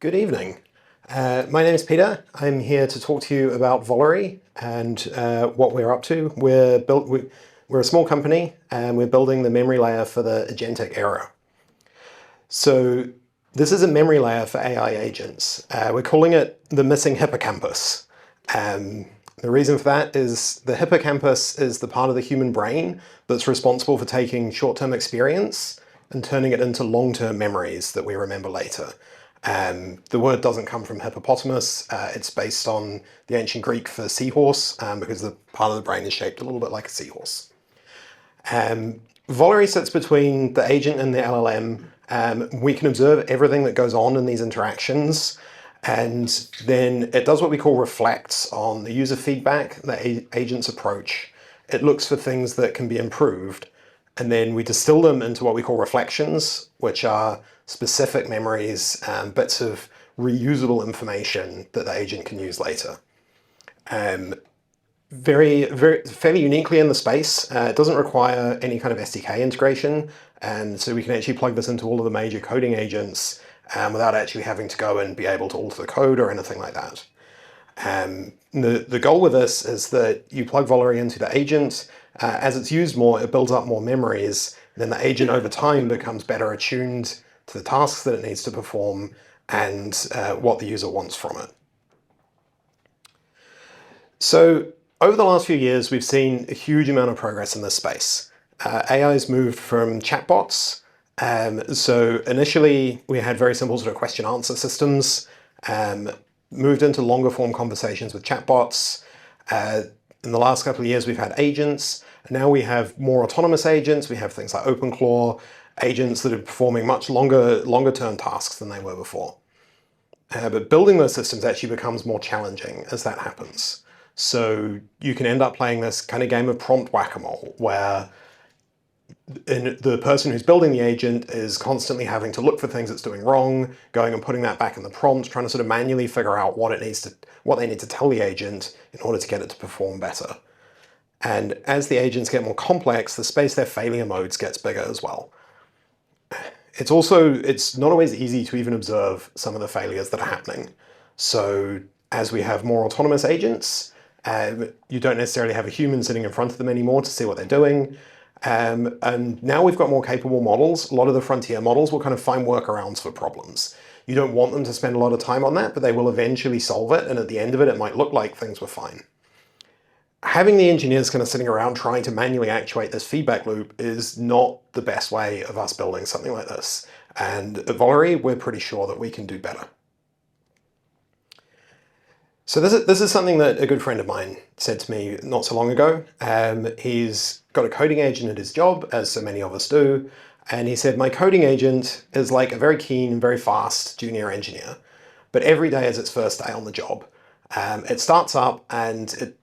Good evening. My name is Peter. I'm here to talk to you about Volary and what we're up to. We're a small company and we're building the memory layer for the agentic era. So this is a memory layer for AI agents. We're calling it the missing hippocampus. The reason for that is the hippocampus is the part of the human brain that's responsible for taking short-term experience and turning it into long-term memories that we remember later. The word doesn't come from hippopotamus. It's based on the ancient Greek for seahorse because the part of the brain is shaped a little bit like a seahorse. Volary sits between the agent and the LLM. We can observe everything that goes on in these interactions, and then it does what we call reflects on the user feedback, the agent's approach. It looks for things that can be improved, and then we distill them into what we call reflections, which are specific memories, bits of reusable information that the agent can use later. Fairly uniquely in the space, it doesn't require any kind of SDK integration, and so we can actually plug this into all of the major coding agents without actually having to go and be able to alter the code or anything like that. The goal with this is that you plug Volary into the agent. As it's used more, it builds up more memories. Then the agent over time becomes better attuned to the tasks that it needs to perform and what the user wants from it. So over the last few years, we've seen a huge amount of progress in this space. AI's moved from chatbots. So initially, we had very simple sort of question-answer systems, moved into longer form conversations with chatbots. In the last couple of years, we've had agents. Now we have more autonomous agents. We have things like OpenClaw, agents that are performing much longer term tasks than they were before. But building those systems actually becomes more challenging as that happens. So you can end up playing this kind of game of prompt whack-a-mole, where the person who's building the agent is constantly having to look for things it's doing wrong, going and putting that back in the prompt, trying to sort of manually figure out what they need to tell the agent in order to get it to perform better. And as the agents get more complex, the space their failure modes gets bigger as well. It's not always easy to even observe some of the failures that are happening. So as we have more autonomous agents, you don't necessarily have a human sitting in front of them anymore to see what they're doing. And now we've got more capable models. A lot of the frontier models will kind of find workarounds for problems. You don't want them to spend a lot of time on that, but they will eventually solve it. And at the end of it, it might look like things were fine. Having the engineers kind of sitting around trying to manually actuate this feedback loop is not the best way of us building something like this. And at Volary, we're pretty sure that we can do better. So this is something that a good friend of mine said to me not so long ago. He's got a coding agent at his job, as so many of us do. And he said, my coding agent is like a very keen and very fast junior engineer, but every day is its first day on the job. It starts up and it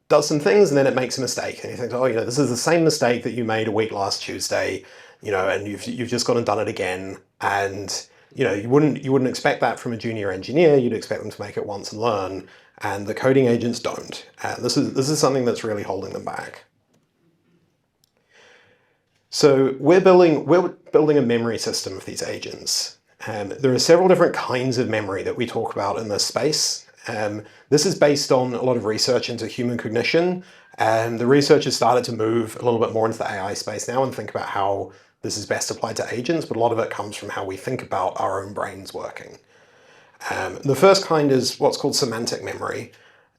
does some things and then it makes a mistake. And you think, oh, this is the same mistake that you made a week last Tuesday, and you've just gone and done it again. And you wouldn't expect that from a junior engineer. You'd expect them to make it once and learn, and the coding agents don't. This is something that's really holding them back. So we're building a memory system of these agents. There are several different kinds of memory that we talk about in this space. This is based on a lot of research into human cognition, and the research has started to move a little bit more into the AI space now and think about how this is best applied to agents, but a lot of it comes from how we think about our own brains working. The first kind is what's called semantic memory.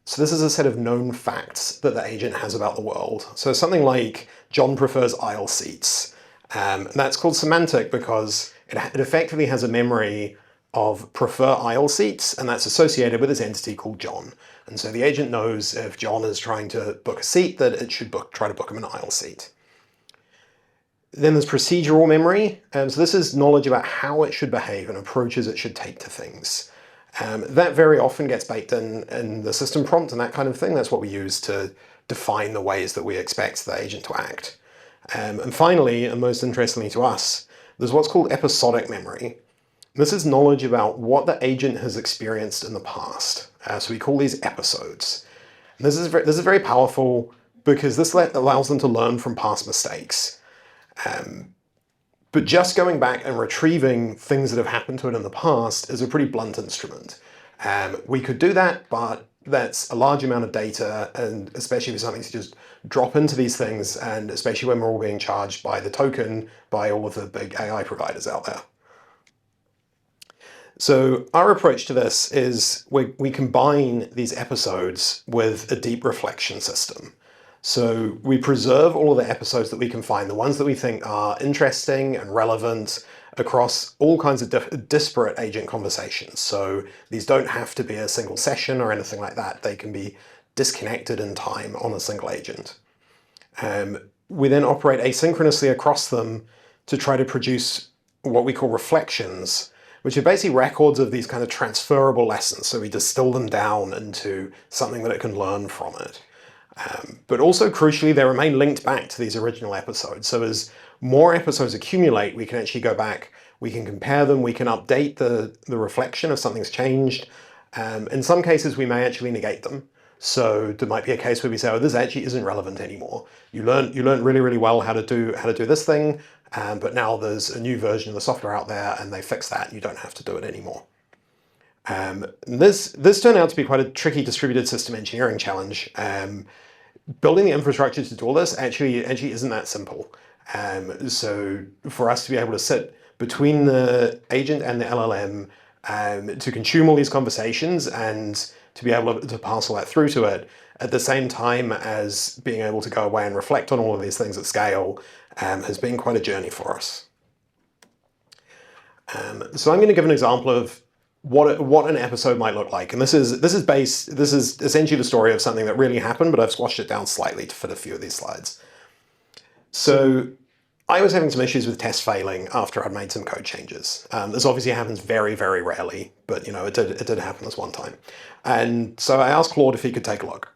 So this is a set of known facts that the agent has about the world. So something like John prefers aisle seats. That's called semantic because it effectively has a memory of prefer aisle seats, and that's associated with this entity called John. And so the agent knows if John is trying to book a seat, that it should try to book him an aisle seat. Then there's procedural memory. So this is knowledge about how it should behave and approaches it should take to things. That very often gets baked in the system prompt and that kind of thing. That's what we use to define the ways that we expect the agent to act. And finally, and most interestingly to us, there's what's called episodic memory. This is knowledge about what the agent has experienced in the past. So we call these episodes. And this is very powerful because this allows them to learn from past mistakes. But just going back and retrieving things that have happened to it in the past is a pretty blunt instrument. We could do that, but that's a large amount of data, and especially for something to just drop into these things, and especially when we're all being charged by the token by all of the big AI providers out there. So our approach to this is we combine these episodes with a deep reflection system. So we preserve all of the episodes that we can find, the ones that we think are interesting and relevant across all kinds of disparate agent conversations. So these don't have to be a single session or anything like that. They can be disconnected in time on a single agent. We then operate asynchronously across them to try to produce what we call reflections, which are basically records of these kind of transferable lessons. So we distill them down into something that it can learn from it. But also crucially, they remain linked back to these original episodes. So as more episodes accumulate, we can actually go back, we can compare them, we can update the reflection if something's changed. In some cases, we may actually negate them. So there might be a case where we say, oh, this actually isn't relevant anymore. You learned really, really well how to do this thing, but now there's a new version of the software out there and they fix that. You don't have to do it anymore. This turned out to be quite a tricky distributed system engineering challenge. Building the infrastructure to do all this actually isn't that simple. So for us to be able to sit between the agent and the LLM to consume all these conversations and to be able to pass all that through to it at the same time as being able to go away and reflect on all of these things at scale has been quite a journey for us. So I'm going to give an example of what an episode might look like, and this is essentially the story of something that really happened, but I've squashed it down slightly to fit a few of these slides. So I was having some issues with tests failing after I'd made some code changes. This obviously happens very, very rarely, but it did happen this one time. And so I asked Claude if he could take a look.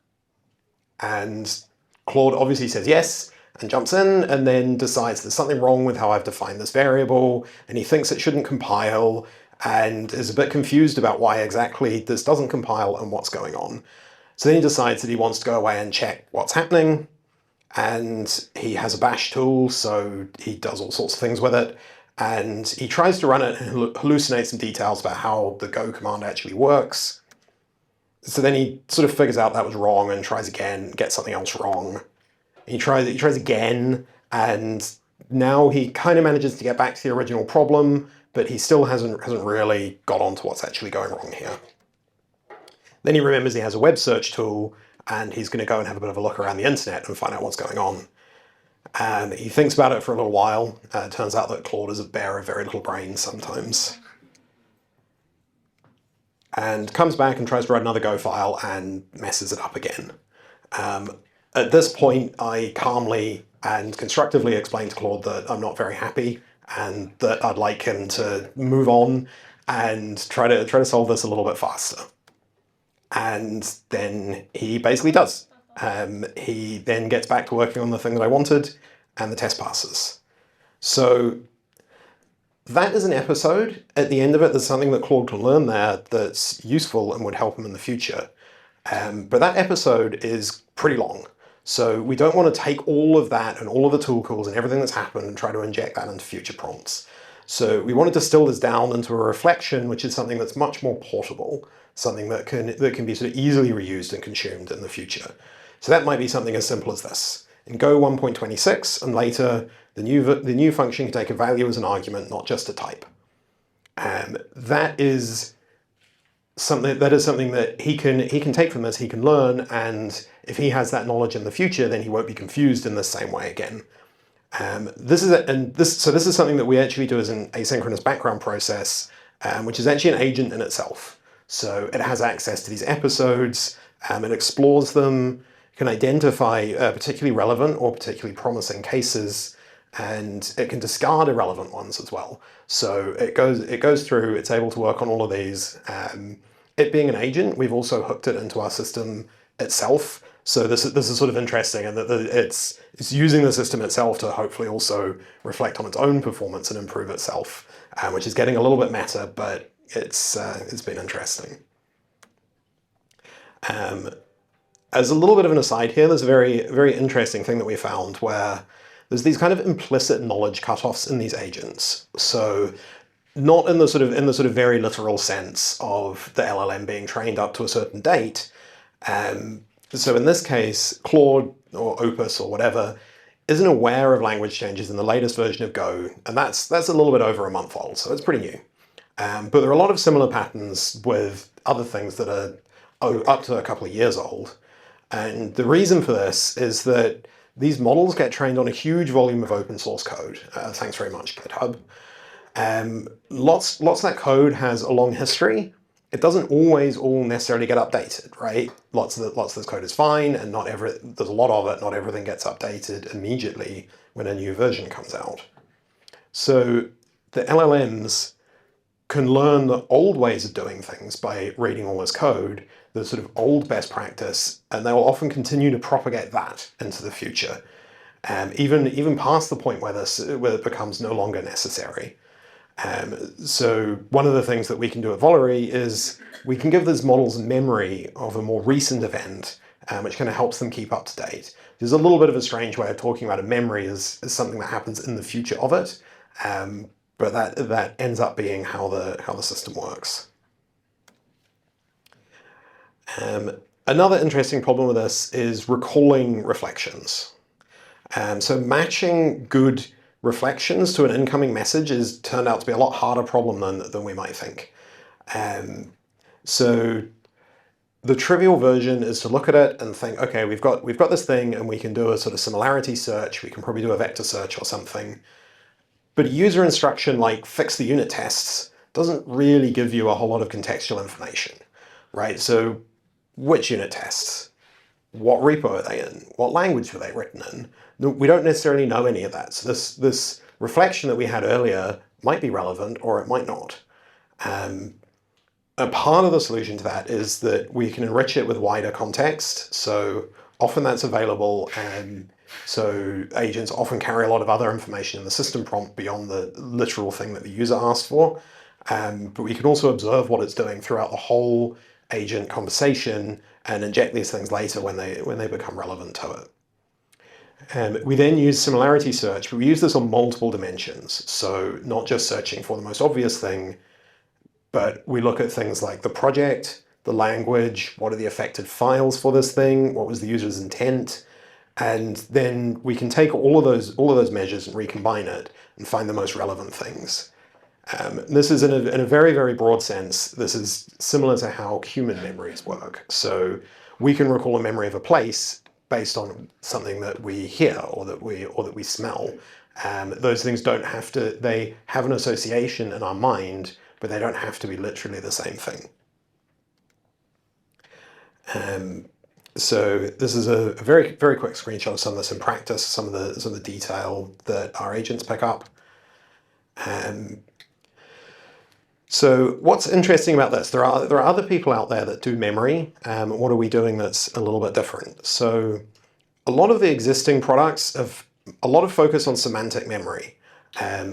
And Claude obviously says yes, and jumps in, and then decides there's something wrong with how I've defined this variable, and he thinks it shouldn't compile, and is a bit confused about why exactly this doesn't compile and what's going on. So then he decides that he wants to go away and check what's happening, and he has a bash tool, so he does all sorts of things with it, and he tries to run it and hallucinates some details about how the go command actually works. So then he sort of figures out that was wrong and tries again, gets something else wrong. He tries again, and now he kind of manages to get back to the original problem, but he still hasn't really got onto what's actually going wrong here. Then he remembers he has a web search tool, and he's going to go and have a bit of a look around the internet and find out what's going on. And he thinks about it for a little while. It turns out that Claude is a bear of very little brains sometimes. And comes back and tries to write another Go file and messes it up again. At this point, I calmly and constructively explain to Claude that I'm not very happy and that I'd like him to move on and try to solve this a little bit faster. And then he basically does. He then gets back to working on the thing that I wanted, and the test passes. So that is an episode. At the end of it, there's something that Claude can learn there that's useful and would help him in the future. But that episode is pretty long. So we don't want to take all of that and all of the tool calls and everything that's happened and try to inject that into future prompts. So we want to distill this down into a reflection, which is something that's much more portable, something that can be sort of easily reused and consumed in the future. So that might be something as simple as this. In Go 1.26 and later, the new function can take a value as an argument, not just a type. That is something that he can take from this, he can learn, and if he has that knowledge in the future, then he won't be confused in the same way again. This is something that we actually do as an asynchronous background process, which is actually an agent in itself. So it has access to these episodes, it explores them, can identify particularly relevant or particularly promising cases, and it can discard irrelevant ones as well. So it goes through, it's able to work on all of these. It being an agent, we've also hooked it into our system itself. So this is sort of interesting, and that it's using the system itself to hopefully also reflect on its own performance and improve itself, which is getting a little bit meta, but it's been interesting. As a little bit of an aside here, there's a very, very interesting thing that we found where there's these kind of implicit knowledge cutoffs in these agents. So not in the sort of very literal sense of the LLM being trained up to a certain date. So in this case, Claude or Opus or whatever isn't aware of language changes in the latest version of Go, and that's a little bit over a month old, so it's pretty new. But there are a lot of similar patterns with other things that are up to a couple of years old. And the reason for this is that these models get trained on a huge volume of open source code. Thanks very much, GitHub. Lots of that code has a long history. It doesn't always all necessarily get updated, right? Lots of this code is fine, and there's a lot of it. Not everything gets updated immediately when a new version comes out. So the LLMs can learn the old ways of doing things by reading all this code, the sort of old best practice, and they will often continue to propagate that into the future, even past the point where it becomes no longer necessary. So one of the things that we can do at Volary is we can give these models memory of a more recent event, which kind of helps them keep up to date. There's a little bit of a strange way of talking about a memory as something that happens in the future of it, but that ends up being how the system works. Another interesting problem with this is recalling reflections. So matching good reflections to an incoming message has turned out to be a lot harder problem than we might think. So the trivial version is to look at it and think, okay, we've got this thing and we can do a sort of similarity search. We can probably do a vector search or something. But a user instruction like fix the unit tests doesn't really give you a whole lot of contextual information, right? So which unit tests? What repo are they in? What language were they written in? We don't necessarily know any of that. So this reflection that we had earlier might be relevant or it might not. A part of the solution to that is that we can enrich it with wider context. So often that's available, and so agents often carry a lot of other information in the system prompt beyond the literal thing that the user asked for. But we can also observe what it's doing throughout the whole agent conversation and inject these things later when they become relevant to it. We then use similarity search, but we use this on multiple dimensions. So not just searching for the most obvious thing, but we look at things like the project, the language, what are the affected files for this thing, what was the user's intent, and then we can take all of those measures and recombine it and find the most relevant things. This is in a very, very broad sense. This is similar to how human memories work. So we can recall a memory of a place based on something that we hear or that we smell. Those things don't have to. They have an association in our mind, but they don't have to be literally the same thing. So this is a very, very quick screenshot of some of this in practice, some of the detail that our agents pick up. So what's interesting about this? There are other people out there that do memory. What are we doing that's a little bit different? So a lot of the existing products have a lot of focus on semantic memory. So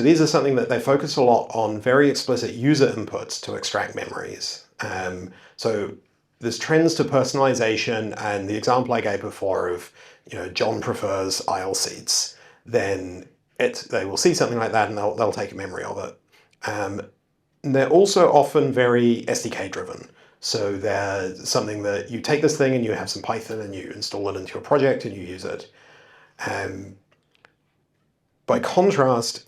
these are something that they focus a lot on very explicit user inputs to extract memories. So there's trends to personalization, and the example I gave before of, John prefers aisle seats, then they will see something like that and they'll take a memory of it. They're also often very SDK driven. So they're something that you take this thing and you have some Python and you install it into your project and you use it. By contrast,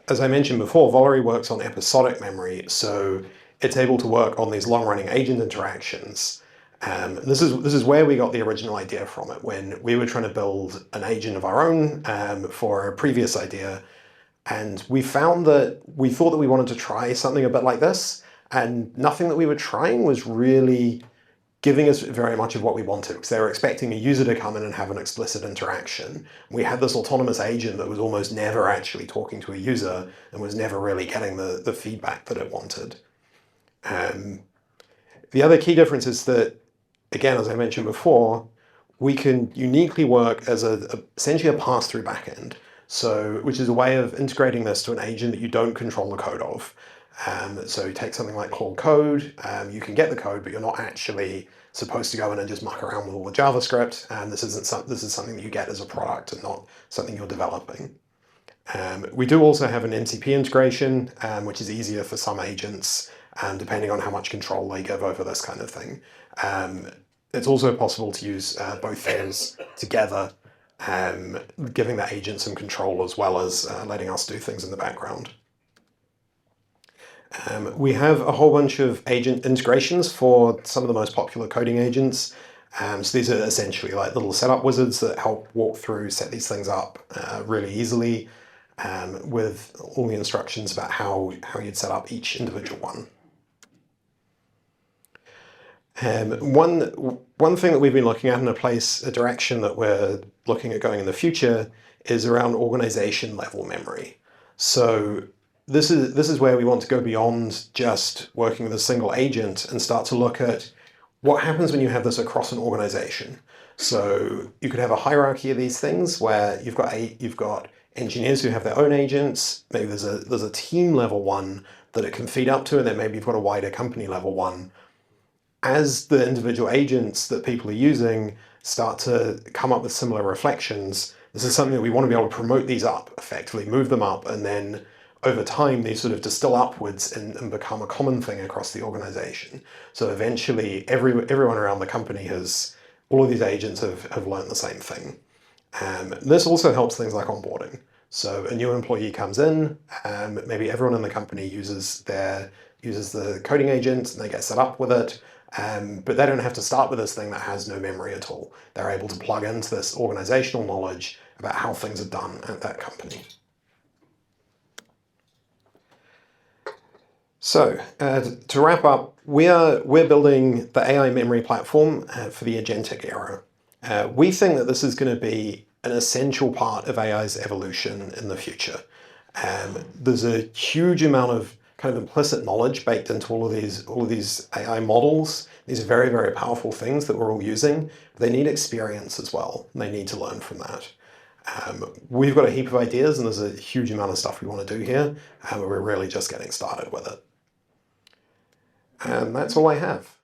as I mentioned before, Volary works on episodic memory, so it's able to work on these long-running agent interactions. This is where we got the original idea from it, when we were trying to build an agent of our own for a previous idea. And we found that we thought that we wanted to try something a bit like this, and nothing that we were trying was really giving us very much of what we wanted, because they were expecting a user to come in and have an explicit interaction. We had this autonomous agent that was almost never actually talking to a user and was never really getting the feedback that it wanted. The other key difference is that, again, as I mentioned before, we can uniquely work as essentially a pass-through backend. So, which is a way of integrating this to an agent that you don't control the code of. So you take something like Claude Code, you can get the code, but you're not actually supposed to go in and just muck around with all the JavaScript. And this is something that you get as a product and not something you're developing. We do also have an MCP integration, which is easier for some agents, depending on how much control they give over this kind of thing. It's also possible to use both things together, giving the agent some control as well as letting us do things in the background. We have a whole bunch of agent integrations for some of the most popular coding agents. So these are essentially like little setup wizards that help walk through, set these things up really easily, with all the instructions about how you'd set up each individual one. One thing that we've been looking at in a direction that we're looking at going in the future is around organization level memory. So this is where we want to go beyond just working with a single agent and start to look at what happens when you have this across an organization. So you could have a hierarchy of these things where you've got engineers who have their own agents. Maybe there's a team level one that it can feed up to, and then maybe you've got a wider company level one. As the individual agents that people are using start to come up with similar reflections, this is something that we want to be able to promote these up effectively, move them up, and then over time they sort of distill upwards and become a common thing across the organization. So eventually everyone around the company all of these agents have learned the same thing. This also helps things like onboarding. So a new employee comes in, maybe everyone in the company uses the coding agent and they get set up with it. But they don't have to start with this thing that has no memory at all. They're able to plug into this organizational knowledge about how things are done at that company. So to wrap up, we're building the AI memory platform for the agentic era. We think that this is going to be an essential part of AI's evolution in the future. There's a huge amount of kind of implicit knowledge baked into all of these AI models. These are very, very powerful things that we're all using. They need experience as well. They need to learn from that. We've got a heap of ideas and there's a huge amount of stuff we want to do here, and we're really just getting started with it. And that's all I have.